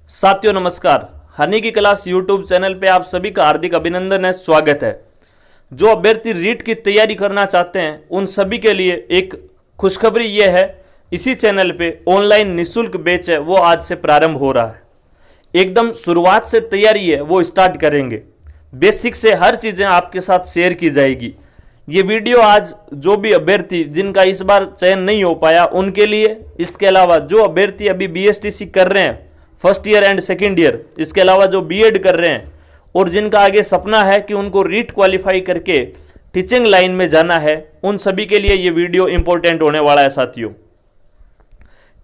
साथियों नमस्कार। हनी की क्लास यूट्यूब चैनल पे आप सभी का हार्दिक अभिनंदन है, स्वागत है। जो अभ्यर्थी रीट की तैयारी करना चाहते हैं उन सभी के लिए एक खुशखबरी ये है, इसी चैनल पे ऑनलाइन निःशुल्क बैच है वो आज से प्रारंभ हो रहा है। एकदम शुरुआत से तैयारी है वो स्टार्ट करेंगे, बेसिक से हर चीज़ें आपके साथ शेयर की जाएगी। ये वीडियो आज जो भी अभ्यर्थी जिनका इस बार चयन नहीं हो पाया उनके लिए, इसके अलावा जो अभ्यर्थी अभी बीएसटीसी कर रहे हैं first year and second year, इसके अलावा जो बीएड कर रहे हैं और जिनका आगे सपना है कि उनको रीट क्वालिफाई करके टीचिंग लाइन में जाना है, उन सभी के लिए ये वीडियो इंपॉर्टेंट होने वाला है। साथियों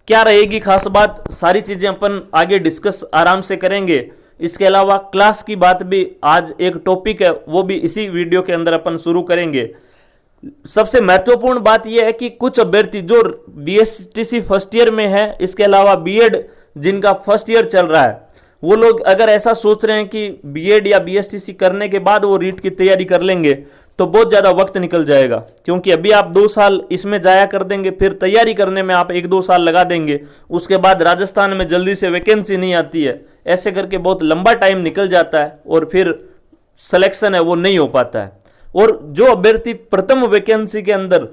क्या रहेगी खास बात, सारी चीज़ें अपन आगे डिस्कस आराम से करेंगे। इसके अलावा क्लास की बात भी आज एक टॉपिक है वो भी इसी वीडियो के अंदर अपन शुरू करेंगे। सबसे महत्वपूर्ण बात यह है कि कुछ अभ्यर्थी जो बीएसटीसी फर्स्ट ईयर में है, इसके अलावा बीएड जिनका फर्स्ट ईयर चल रहा है, वो लोग अगर ऐसा सोच रहे हैं कि बीएड या बीएसटीसी करने के बाद वो रीट की तैयारी कर लेंगे तो बहुत ज़्यादा वक्त निकल जाएगा, क्योंकि अभी आप 2 साल इसमें जाया कर देंगे, फिर तैयारी करने में आप 1-2 साल लगा देंगे, उसके बाद राजस्थान में जल्दी से वैकेंसी नहीं आती है, ऐसे करके बहुत लंबा टाइम निकल जाता है और फिर सिलेक्शन है वो नहीं हो पाता है। और जो अभ्यर्थी प्रथम वैकेंसी के अंदर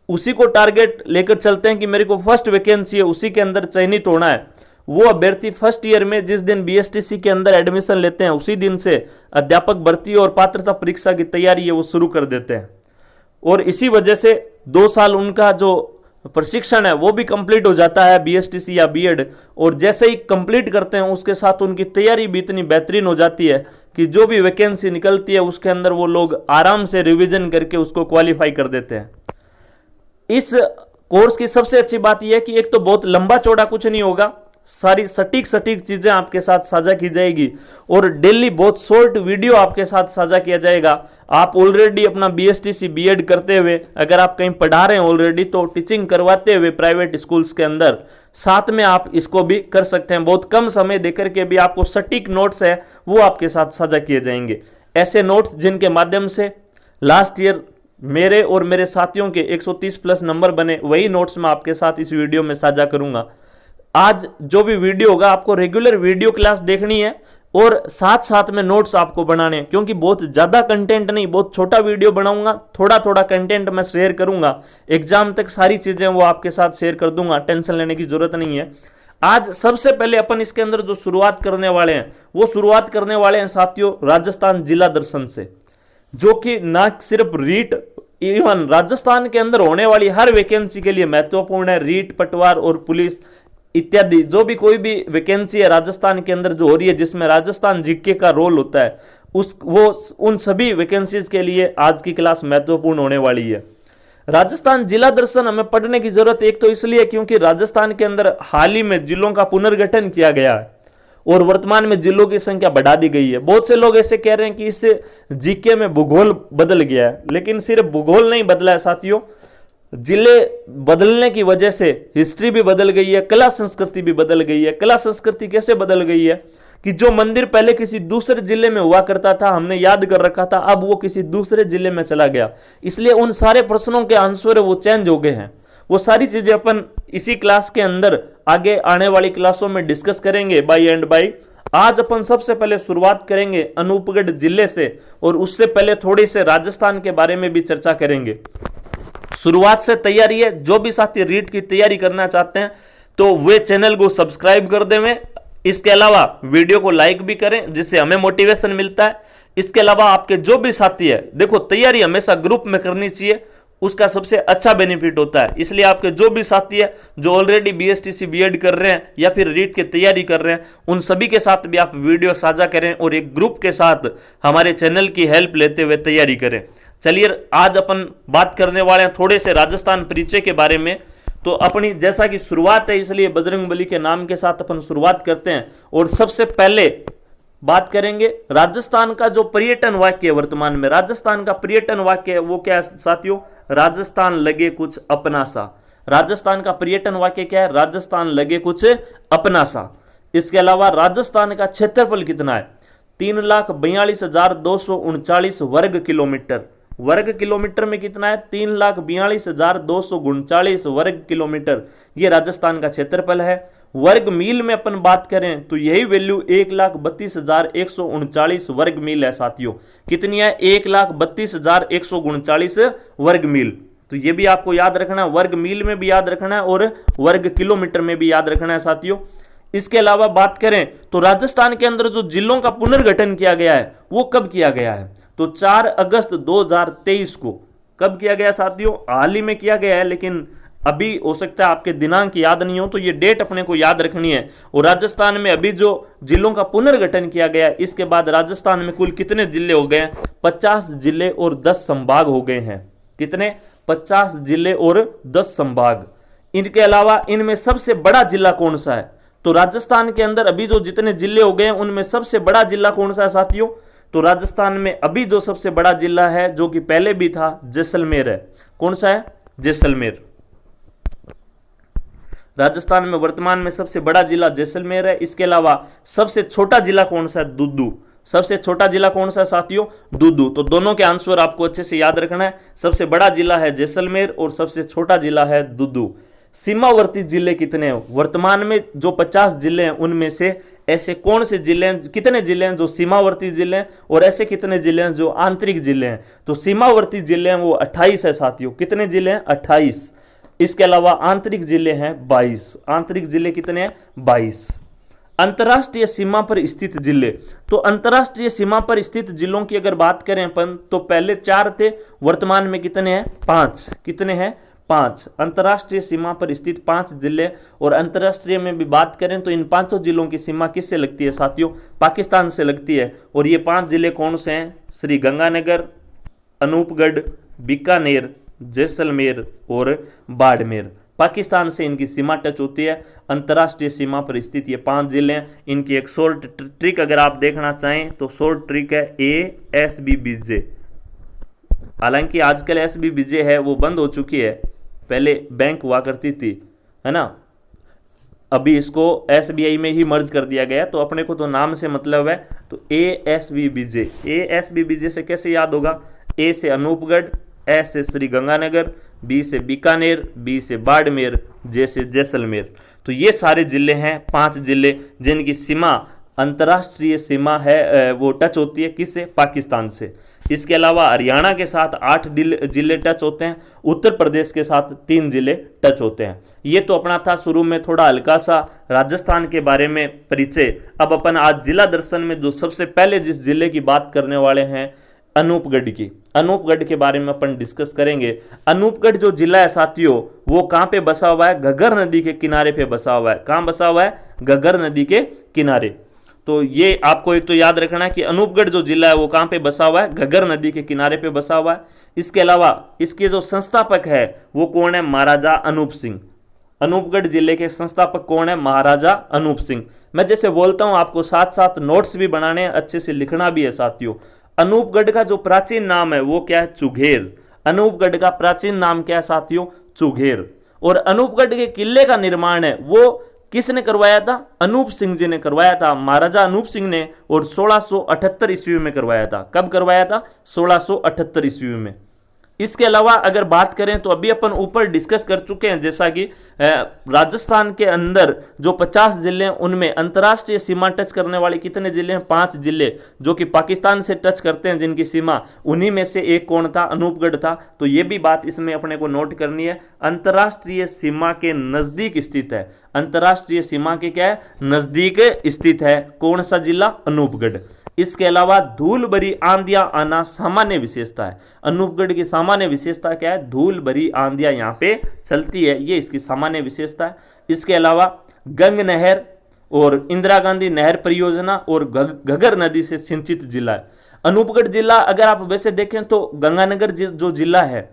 उसी को टारगेट लेकर चलते हैं कि मेरे को फर्स्ट वैकेंसी है उसी के अंदर चयनित होना है, वो अभ्यर्थी फर्स्ट ईयर में जिस दिन बीएसटीसी के अंदर एडमिशन लेते हैं उसी दिन से अध्यापक भर्ती और पात्रता परीक्षा की तैयारी है वो शुरू कर देते हैं। और इसी वजह से 2 साल उनका जो प्रशिक्षण है वो भी कंप्लीट हो जाता है बीएसटीसी या बीएड, और जैसे ही कंप्लीट करते हैं उसके साथ उनकी तैयारी भी इतनी बेहतरीन हो जाती है कि जो भी वैकेंसी निकलती है उसके अंदर वो लोग आराम से रिविजन करके उसको क्वालिफाई कर देते हैं। इस कोर्स की सबसे अच्छी बात यह है कि एक तो बहुत लंबा चौड़ा कुछ नहीं होगा, सारी सटीक चीजें आपके साथ साझा की जाएगी और डेली बहुत शॉर्ट वीडियो आपके साथ साझा किया जाएगा। आप ऑलरेडी अपना बीएसटीसी बीएड करते हुए अगर आप कहीं पढ़ा रहे हैं ऑलरेडी, तो टीचिंग करवाते हुए प्राइवेट स्कूल्स के अंदर साथ में आप इसको भी कर सकते हैं। बहुत कम समय देकर के भी आपको सटीक नोट्स है वो आपके साथ साझा किए जाएंगे। ऐसे नोट्स जिनके माध्यम से लास्ट ईयर मेरे और मेरे साथियों के 130 प्लस नंबर बने, वही नोट्स मैं आपके साथ इस वीडियो में साझा करूंगा। आज जो भी वीडियो होगा आपको रेगुलर वीडियो क्लास देखनी है और साथ साथ में नोट्स आपको बनाने हैं, क्योंकि बहुत ज़्यादा कंटेंट नहीं, बहुत छोटा वीडियो बनाऊंगा, थोड़ा कंटेंट मैं शेयर करूंगा। एग्जाम तक सारी चीज़ें वो आपके साथ शेयर कर दूंगा, टेंशन लेने की जरूरत नहीं है। आज सबसे पहले अपन इसके अंदर जो शुरुआत करने वाले हैं वो शुरुआत करने वाले हैं साथियों राजस्थान जिला दर्शन से, जो कि ना सिर्फ रीट, इवन राजस्थान के अंदर होने वाली हर वैकेंसी के लिए महत्वपूर्ण है। रीट, पटवार और पुलिस इत्यादि जो भी कोई भी वैकेंसी है राजस्थान के अंदर जो हो रही है जिसमें राजस्थान जीके का रोल होता है, उन सभी वैकेंसीज के लिए आज की क्लास महत्वपूर्ण होने वाली है। राजस्थान जिला दर्शन हमें पढ़ने की जरूरत एक तो इसलिए क्योंकि राजस्थान के अंदर हाल ही में जिलों का पुनर्गठन किया गया है और वर्तमान में जिलों की संख्या बढ़ा दी गई है। बहुत से लोग ऐसे कह रहे हैं कि इससे जीके में भूगोल बदल गया है, लेकिन सिर्फ भूगोल नहीं बदला है साथियों, जिले बदलने की वजह से हिस्ट्री भी बदल गई है, कला संस्कृति भी बदल गई है। कला संस्कृति कैसे बदल गई है कि जो मंदिर पहले किसी दूसरे जिले में हुआ करता था, हमने याद कर रखा था, अब वो किसी दूसरे जिले में चला गया, इसलिए उन सारे प्रश्नों के आंसर है वो चेंज हो गए हैं। वो सारी चीजें अपन इसी क्लास के अंदर आगे आने वाली क्लासों में डिस्कस करेंगे बाय एंड बाय। आज अपन सबसे पहले शुरुआत करेंगे अनूपगढ़ जिले से और उससे पहले थोड़ी से राजस्थान के बारे में भी चर्चा करेंगे। शुरुआत से तैयारी है, जो भी साथी रीट की तैयारी करना चाहते हैं तो वे चैनल को सब्सक्राइब कर दें। इसके अलावा वीडियो को लाइक भी करें जिससे हमें मोटिवेशन मिलता है। इसके अलावा आपके जो भी साथी है, देखो तैयारी हमेशा ग्रुप में करनी चाहिए, उसका सबसे अच्छा बेनिफिट होता है। इसलिए आपके जो भी साथी है जो ऑलरेडी बीएसटीसी बीएड कर रहे हैं या फिर रीट की तैयारी कर रहे हैं, उन सभी के साथ भी आप वीडियो साझा करें और एक ग्रुप के साथ हमारे चैनल की हेल्प लेते हुए तैयारी करें। चलिए आज अपन बात करने वाले हैं थोड़े से राजस्थान परिचय के बारे में। तो अपनी जैसा कि शुरुआत है इसलिए बजरंगबली के नाम के साथ अपन शुरुआत करते हैं और सबसे पहले बात करेंगे राजस्थान का जो पर्यटन वाक्य है वर्तमान में। राजस्थान का पर्यटन वाक्य है वो क्या है साथियों? राजस्थान लगे कुछ अपना सा। राजस्थान का पर्यटन वाक्य क्या है? राजस्थान लगे कुछ अपना सा। इसके अलावा राजस्थान का क्षेत्रफल कितना है? 3,42,239 वर्ग किलोमीटर। वर्ग किलोमीटर में कितना है? 3,42,239 वर्ग किलोमीटर ये राजस्थान का क्षेत्रफल है। वर्ग मील में अपन बात करें तो यही वैल्यू 1,32,139 वर्ग मील है साथियों। कितनी है? 1,32,139 वर्ग मील। तो ये भी आपको याद रखना है, वर्ग मील में भी याद रखना है और वर्ग किलोमीटर में भी याद रखना है साथियों। इसके अलावा बात करें तो राजस्थान के अंदर जो जिलों का पुनर्गठन किया गया है वो कब किया गया है? तो 4 अगस्त 2023 को कब किया गया साथियों? हाल ही में किया गया है, लेकिन अभी हो सकता है आपके दिनांक याद नहीं हो, तो ये डेट अपने को याद रखनी है। और राजस्थान में अभी जो जिलों का पुनर्गठन किया गया है, इसके बाद राजस्थान में कुल कितने जिले हो गए हैं? 50 जिले और 10 संभाग हो गए हैं। कितने? 50 जिले और 10 संभाग। इनके अलावा इनमें सबसे बड़ा जिला कौन सा है? तो राजस्थान के अंदर अभी जो जितने जिले हो गए हैं उनमें सबसे बड़ा जिला कौन सा है साथियों? तो राजस्थान में अभी जो सबसे बड़ा जिला है, जो कि पहले भी था, जैसलमेर है। कौन सा है? जैसलमेर। राजस्थान में वर्तमान में सबसे बड़ा जिला जैसलमेर है। इसके अलावा सबसे छोटा जिला कौन सा है? दुद्दू। सबसे छोटा जिला कौन सा है साथियों? दुद्दू। तो दोनों के आंसर आपको अच्छे से याद रखना है। सबसे बड़ा जिला है जैसलमेर और सबसे छोटा जिला है दुद्दू। सीमावर्ती जिले कितने हैं? वर्तमान में जो 50 जिले हैं उनमें से ऐसे कौन से जिले हैं, कितने जिले हैं जो सीमावर्ती जिले हैं और ऐसे कितने जिले हैं जो आंतरिक जिले हैं? तो सीमावर्ती जिले हैं वो 28 है साथियों। कितने जिले हैं? 28। इसके अलावा आंतरिक जिले हैं 22। आंतरिक जिले कितने हैं? 22। अंतर्राष्ट्रीय सीमा पर स्थित जिले, तो अंतर्राष्ट्रीय सीमा पर स्थित जिलों की अगर बात करें अपन तो पहले 4 थे, वर्तमान में कितने हैं? 5। कितने हैं? 5। अंतर्राष्ट्रीय सीमा पर स्थित 5 जिले। और अंतर्राष्ट्रीय में भी बात करें तो इन 5 जिलों की सीमा किससे लगती है साथियों? पाकिस्तान से लगती है। और ये 5 जिले कौन से हैं? श्री गंगानगर, अनूपगढ़, बीकानेर, जैसलमेर और बाड़मेर। पाकिस्तान से इनकी सीमा टच होती है। अंतर्राष्ट्रीय सीमा पर स्थित ये 5 जिले हैं। इनकी एक शॉर्ट ट्रिक अगर आप देखना चाहें तो शॉर्ट ट्रिक है ASBBJ। हालांकि आजकल SBBJ है वो बंद हो चुकी है, पहले बैंक हुआ करती थी, है ना। अभी इसको SBI में ही मर्ज कर दिया गया, तो अपने को तो नाम से मतलब है। तो ASBBJ। ASBBJ से कैसे याद होगा? A से अनूपगढ़, S से श्री गंगानगर, B से बीकानेर, B से बाड़मेर, J से जैसलमेर। तो ये सारे जिले हैं, 5 जिले जिनकी सीमा अंतर्राष्ट्रीय सीमा है वो टच होती है किससे? पाकिस्तान से। इसके अलावा हरियाणा के साथ 8 जिले टच होते हैं, उत्तर प्रदेश के साथ 3 जिले टच होते हैं। ये तो अपना था शुरू में थोड़ा हल्का सा राजस्थान के बारे में परिचय। अब अपन आज जिला दर्शन में जो सबसे पहले जिस जिले की बात करने वाले हैं, अनूपगढ़ की, अनूपगढ़ के बारे में अपन डिस्कस करेंगे। अनूपगढ़ जो जिला है साथियों वो कहाँ पे बसा हुआ है? घग्गर नदी के किनारे पे बसा हुआ है। कहाँ बसा हुआ है? घग्गर नदी के किनारे। तो ये आपको एक तो याद रखना है कि अनूपगढ़ जो जिला है वो कहाँ पे बसा हुआ है? घग्गर नदी के किनारे पे बसा हुआ है। इसके अलावा इसके जो संस्थापक है वो कौन है? महाराजा अनूप सिंह। अनूपगढ़ जिले के संस्थापक कौन है? महाराजा अनूप सिंह। मैं जैसे बोलता हूँ आपको साथ साथ नोट्स भी बनाने हैं, अच्छे से लिखना भी है साथियों। अनूपगढ़ का जो प्राचीन नाम है वो क्या है? चुघेर। अनूपगढ़ का प्राचीन नाम क्या है साथियों? चुघेर। और अनूपगढ़ के किले का निर्माण है वो किसने करवाया था? अनूप सिंह जी ने करवाया था, महाराजा अनूप सिंह ने। और 1678 ईस्वी में करवाया था। कब करवाया था? 1678 ईस्वी में। इसके अलावा अगर बात करें तो अभी अपन ऊपर डिस्कस कर चुके हैं, जैसा कि राजस्थान के अंदर जो 50 जिले हैं उनमें अंतर्राष्ट्रीय सीमा टच करने वाले कितने जिले हैं? 5 जिले जो कि पाकिस्तान से टच करते हैं जिनकी सीमा, उन्हीं में से एक कौन था? अनूपगढ़ था। तो ये भी बात इसमें अपने को नोट करनी है। अंतर्राष्ट्रीय सीमा के नजदीक स्थित है। अंतर्राष्ट्रीय सीमा के क्या है? नजदीक स्थित है। कौन सा जिला? अनूपगढ़। इसके अलावा धूल भरी आंधियां आना सामान्य विशेषता है। अनूपगढ़ की सामान्य विशेषता क्या है? धूल भरी आंधियां यहाँ पे चलती है, ये इसकी सामान्य विशेषता है। इसके अलावा गंग नहर और इंदिरा गांधी नहर परियोजना और घग्गर नदी से सिंचित जिला है। अनूपगढ़ जिला अगर आप वैसे देखें तो गंगानगर जो जिला है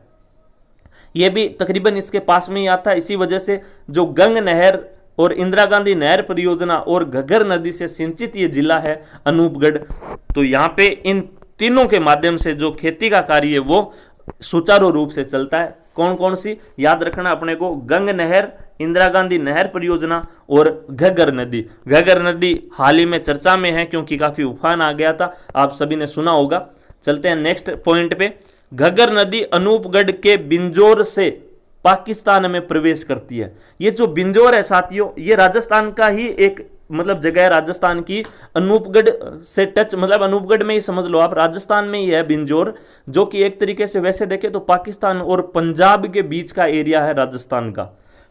ये भी तकरीबन इसके पास में ही आता है। इसी वजह से जो गंग नहर और इंदिरा गांधी नहर परियोजना और घग्गर नदी से सिंचित ये जिला है अनूपगढ़। तो यहाँ पे इन तीनों के माध्यम से जो खेती का कार्य है वो सुचारू रूप से चलता है। कौन कौन सी याद रखना अपने को? गंग नहर, इंदिरा गांधी नहर परियोजना और घग्गर नदी। घग्गर नदी हाल ही में चर्चा में है क्योंकि काफी उफान आ गया था, आप सभी ने सुना होगा। चलते हैं नेक्स्ट पॉइंट पे। घग्गर नदी अनूपगढ़ के बिंजोर से पाकिस्तान में प्रवेश करती है। ये जो बिंजोर है साथियों, ये राजस्थान का ही एक मतलब जगह है, राजस्थान की अनूपगढ़ से टच, मतलब अनूपगढ़ में ही समझ लो आप, राजस्थान में ही है बिंजोर, जो कि एक तरीके से वैसे देखें तो पाकिस्तान और पंजाब के बीच का एरिया है राजस्थान का।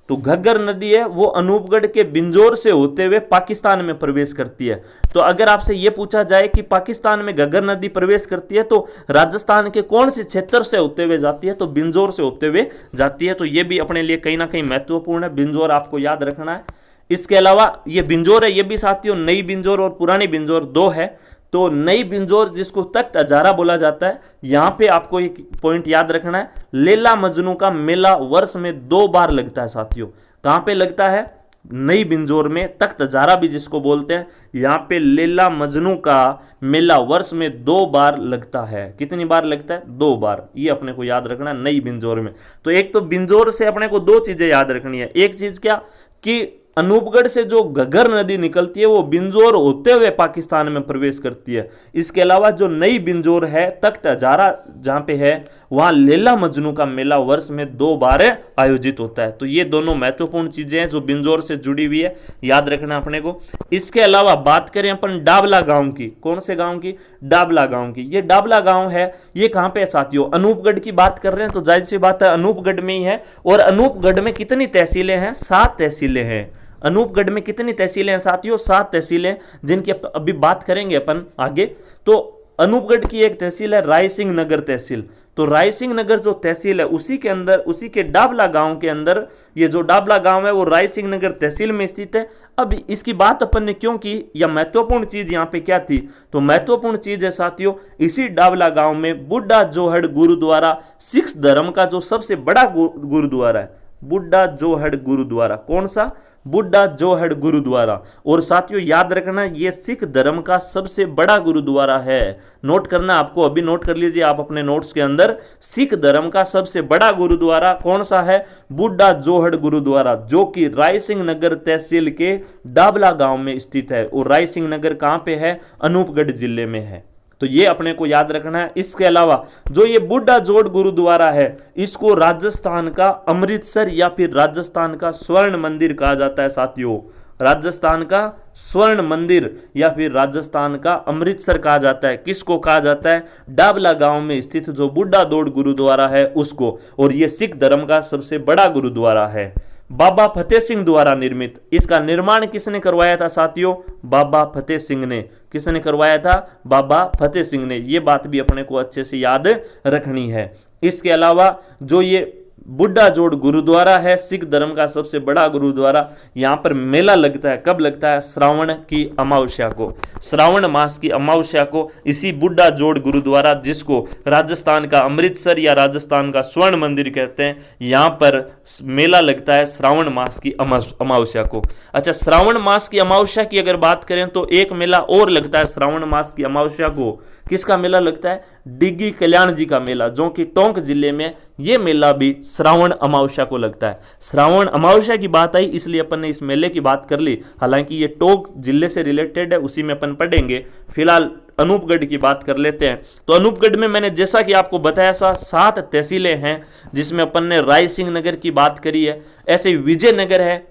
तो घग्गर नदी है वो अनूपगढ़ के बिंजोर से होते हुए पाकिस्तान में प्रवेश करती है। तो अगर आपसे यह पूछा जाए कि पाकिस्तान में घग्गर नदी प्रवेश करती है तो राजस्थान के कौन से क्षेत्र से होते हुए जाती है, तो बिंजोर से होते हुए जाती है। तो यह भी अपने लिए कहीं ना कहीं महत्वपूर्ण है, बिंजोर आपको याद रखना है। इसके अलावा ये बिंजोर है, ये भी साथियों नई बिंजोर और पुरानी बिंजोर दो है। तो नई बिंजोर जिसको तख्त हजारा बोला जाता है, यहां पे आपको एक पॉइंट याद रखना है, लैला मजनू का मेला वर्ष में 2 बार लगता है साथियों। कहां पे लगता है? नई बिंजोर में, तख्त हजारा भी जिसको बोलते हैं। यहां पे लैला मजनू का मेला वर्ष में 2 बार लगता है। कितनी बार लगता है? 2 बार। ये अपने को याद रखना है नई बिंजोर में। तो एक तो बिंजोर से अपने को 2 चीजें याद रखनी है। एक चीज क्या कि अनूपगढ़ से जो घग्गर नदी निकलती है वो बिंजोर होते हुए पाकिस्तान में प्रवेश करती है। इसके अलावा जो नई बिंजोर है, तख्त हजारा जहां पे है, वहां लैला मजनू का मेला वर्ष में 2 बार आयोजित होता है। तो ये दोनों महत्वपूर्ण चीजें हैं जो बिंजोर से जुड़ी हुई है, याद रखना अपने को। इसके अलावा बात करें अपन डाबला गांव की, कौन से गांव की? डाबला गांव की। ये डाबला गांव है, ये कहां पे है साथियों? अनूपगढ़ की बात कर रहे हैं तो जाहिर सी बात है अनूपगढ़ में ही है। और अनूपगढ़ में कितनी तहसीलें हैं? 7 तहसीलें हैं। अनूपगढ़ में कितनी तहसीलें हैं साथियों? 7 तहसीलें, जिनकी अभी बात करेंगे अपन आगे। तो अनूपगढ़ की एक तहसील है रायसिंह नगर तहसील। तो रायसिंह नगर जो तहसील है उसी के अंदर, उसी के डाबला गांव के अंदर, ये जो डाबला गांव है वो रायसिंह नगर तहसील में स्थित है। अब इसकी बात अपन ने क्यों की, या महत्वपूर्ण चीज यहाँ पे क्या थी? तो महत्वपूर्ण चीज है साथियों, इसी डाबला गांव में बुड्ढा जोहड़ गुरुद्वारा, सिख धर्म का जो सबसे बड़ा गुरुद्वारा है, बुड्ढा जोहड़ गुरुद्वारा। कौन सा? बुड्ढा जोहड़ गुरुद्वारा। और साथियों याद रखना ये सिख धर्म का सबसे बड़ा गुरुद्वारा है। नोट करना आपको, अभी नोट कर लीजिए आप अपने नोट्स के अंदर, सिख धर्म का सबसे बड़ा गुरुद्वारा कौन सा है? बुड्ढा जोहड़ गुरुद्वारा, जो कि रायसिंह नगर तहसील के डाबला गांव में स्थित है। और रायसिंह नगर कहां पे है? अनूपगढ़ जिले में है। तो ये अपने को याद रखना है। इसके अलावा जो ये बुड्ढा जोड़ गुरुद्वारा है, इसको राजस्थान का अमृतसर या फिर राजस्थान का स्वर्ण मंदिर कहा जाता है साथियों। राजस्थान का स्वर्ण मंदिर या फिर राजस्थान का अमृतसर कहा जाता है। किसको कहा जाता है? डाबला गांव में स्थित जो बुड्ढा जोड़ गुरुद्वारा है उसको। और ये सिख धर्म का सबसे बड़ा गुरुद्वारा है, बाबा फतेह सिंह द्वारा निर्मित। इसका निर्माण किसने करवाया था साथियों? बाबा फतेह सिंह ने। किसने करवाया था? बाबा फतेह सिंह ने। ये बात भी अपने को अच्छे से याद रखनी है। इसके अलावा जो ये बुड्ढा जोड़ गुरुद्वारा है, सिख धर्म का सबसे बड़ा गुरुद्वारा, यहां पर मेला लगता है। कब लगता है? श्रावण की अमावस्या को, श्रावण मास की अमावस्या को इसी बुड्ढा जोड़ गुरुद्वारा, जिसको राजस्थान का अमृतसर या राजस्थान का स्वर्ण मंदिर कहते हैं, यहां पर मेला लगता है श्रावण मास की अमावस्या को। अच्छा, श्रावण मास की अमावस्या की अगर बात करें तो एक मेला और लगता है श्रावण मास की अमावस्या को। किसका मेला लगता है? डिग्गी कल्याण जी का मेला, जो कि टोंक जिले में। यह मेला भी श्रावण अमावस्या को लगता है। श्रावण अमावस्या की बात आई इसलिए अपन ने इस मेले की बात कर ली। हालांकि ये टोंक जिले से रिलेटेड है, उसी में अपन पढ़ेंगे। फिलहाल अनूपगढ़ की बात कर लेते हैं। तो अनूपगढ़ में मैंने जैसा कि आपको बताया 7 तहसीलें हैं, जिसमें अपन ने रायसिंह नगर की बात करी है। ऐसे विजयनगर है।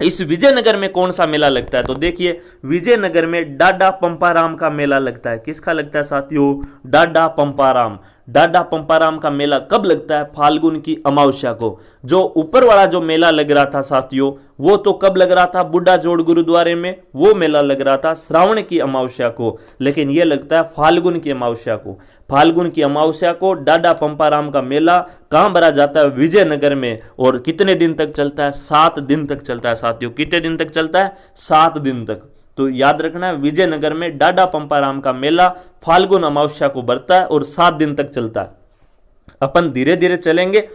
इस विजयनगर में कौन सा मेला लगता है? तो देखिए, विजयनगर में डाडा पंपाराम का मेला लगता है। किसका लगता है साथियों? डाडा पंपाराम। डाडा पंपाराम का मेला कब लगता है? फाल्गुन की अमावस्या को। जो ऊपर वाला जो मेला लग रहा था साथियों, वो तो कब लग रहा था? बुड्ढा जोड़ गुरुद्वारे में। वो मेला लग रहा था श्रावण की अमावस्या को, लेकिन ये लगता है फाल्गुन की अमावस्या को। फाल्गुन की अमावस्या को डाडा पंपाराम का मेला कहां भरा जाता है? विजयनगर में। और कितने दिन तक चलता है? 7 दिन तक चलता है साथियों। कितने दिन तक चलता है? 7 दिन तक। तो याद रखना है, विजयनगर में डाडा पंपाराम का मेला फाल्गुन अमावस्या को भरता है और 7 दिन तक चलता है। अपन धीरे धीरे चलेंगे,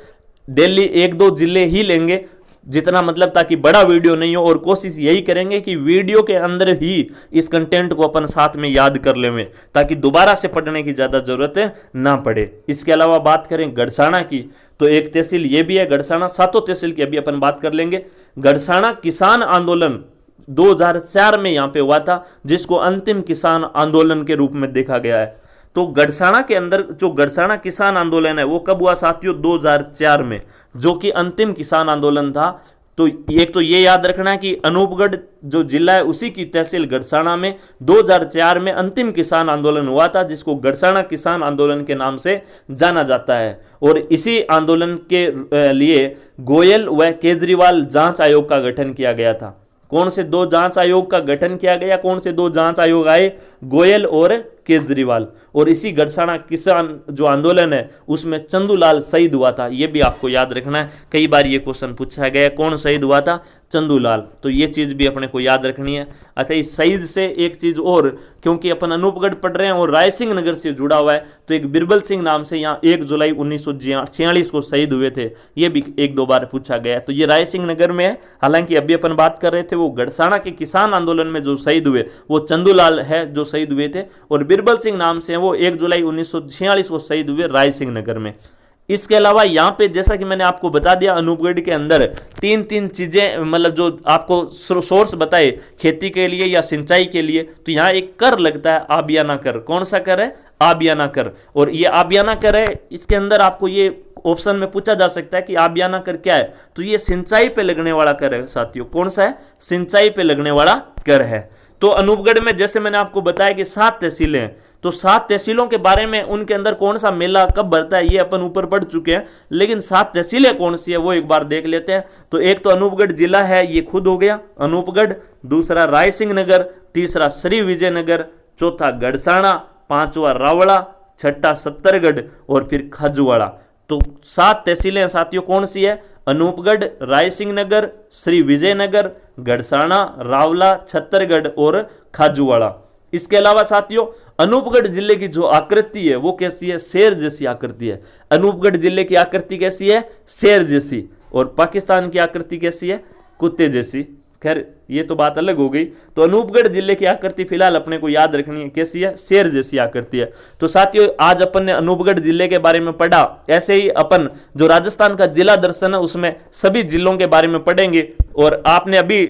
डेली 1-2 जिले ही लेंगे, जितना मतलब, ताकि बड़ा वीडियो नहीं हो। और कोशिश यही करेंगे कि वीडियो के अंदर ही इस कंटेंट को अपन साथ में याद कर लें, ताकि दोबारा से पढ़ने की ज्यादा जरूरत ना पड़े। इसके अलावा बात करें गड़साना की, तो एक तहसील ये भी है गड़साना। 7 तहसील की अभी अपन बात कर लेंगे। गड़साना किसान आंदोलन 2004 में यहां पे हुआ था, जिसको अंतिम किसान आंदोलन के रूप में देखा गया है। तो गड़साना के अंदर जो गड़साना किसान आंदोलन है वो कब हुआ साथियों? 2004 में, जो कि अंतिम किसान आंदोलन था। तो एक तो ये याद रखना है कि अनूपगढ़ जो जिला है उसी की तहसील गड़साना में 2004 में अंतिम किसान आंदोलन हुआ था, जिसको गड़साना किसान आंदोलन के नाम से जाना जाता है। और इसी आंदोलन के लिए गोयल व केजरीवाल जांच आयोग का गठन किया गया था। कौन से दो जांच आयोग का गठन किया गया? कौन से दो जांच आयोग आए? गोयल और केजरीवाल। और इसी गड़साना किसान जो आंदोलन है उसमें चंदूलाल शहीद हुआ था, ये भी आपको याद रखना है, कई बार ये क्वेश्चन पूछा गया। कौन शहीद हुआ था? चंदूलाल। तो ये चीज भी अपने को याद रखनी है। अच्छा, इस शहीद से एक चीज और, क्योंकि अपन अनूपगढ़ पढ़ रहे हैं और रायसिंह नगर से जुड़ा हुआ है, तो एक बिरबल सिंह नाम से यहाँ 1 जुलाई 1946 को शहीद हुए थे, ये भी 1-2 बार पूछा गया। तो ये रायसिंह नगर में है। हालांकि अभी अपन बात कर रहे थे वो गड़साना के किसान आंदोलन में जो शहीद हुए वो चंदूलाल है जो शहीद हुए थे, और बिरबल सिंह नाम से वो 1 जुलाई 1946 को शहीद हुए रायसिंह नगर में। इसके अलावा यहाँ पे जैसा कि मैंने आपको बता दिया, अनूपगढ़ के अंदर 3 चीजें, मतलब जो आपको सोर्स बताए खेती के लिए या सिंचाई के लिए, तो यहाँ एक कर लगता है, आबियाना कर। कौन सा कर है? आबियाना कर। और ये आबियाना कर है, इसके अंदर आपको ये ऑप्शन में पूछा जा सकता है कि आबियाना कर क्या है, तो ये सिंचाई पे लगने वाला कर है साथियों। कौन सा है? सिंचाई पे लगने वाला कर है। तो अनूपगढ़ में जैसे मैंने आपको बताया कि 7 तहसीलें हैं, तो 7 तहसीलों के बारे में, उनके अंदर कौन सा मेला कब भरता है, ये अपन ऊपर पढ़ चुके हैं, लेकिन 7 तहसीलें कौन सी है वो एक बार देख लेते हैं। तो एक तो अनूपगढ़ जिला है, ये खुद हो गया अनूपगढ़, दूसरा रायसिंह नगर, तीसरा श्री विजयनगर, चौथा गड़साना, पांचवा रावला, छठा सत्तरगढ़ और फिर खाजूवाड़ा। तो 7 तहसीलें साथियों कौन सी है? अनूपगढ़, रायसिंह नगर, श्री विजयनगर, गड़साना, रावला, छत्तरगढ़ और खाजूवाड़ा। इसके अलावा साथियों अनूपगढ़ जिले की जो आकृति है वो कैसी है? शेर जैसी आकृति है। अनूपगढ़ जिले की आकृति कैसी है? शेर जैसी। और पाकिस्तान की आकृति कैसी है? कुत्ते जैसी। खैर ये तो बात अलग हो गई। तो अनूपगढ़ जिले की आकृति फिलहाल अपने को याद रखनी है, कैसी है? शेर जैसी आकृति है। तो साथियों आज अपन ने अनूपगढ़ जिले के बारे में पढ़ा। ऐसे ही अपन जो राजस्थान का जिला दर्शन है उसमें सभी जिलों के बारे में पढ़ेंगे। और आपने अभी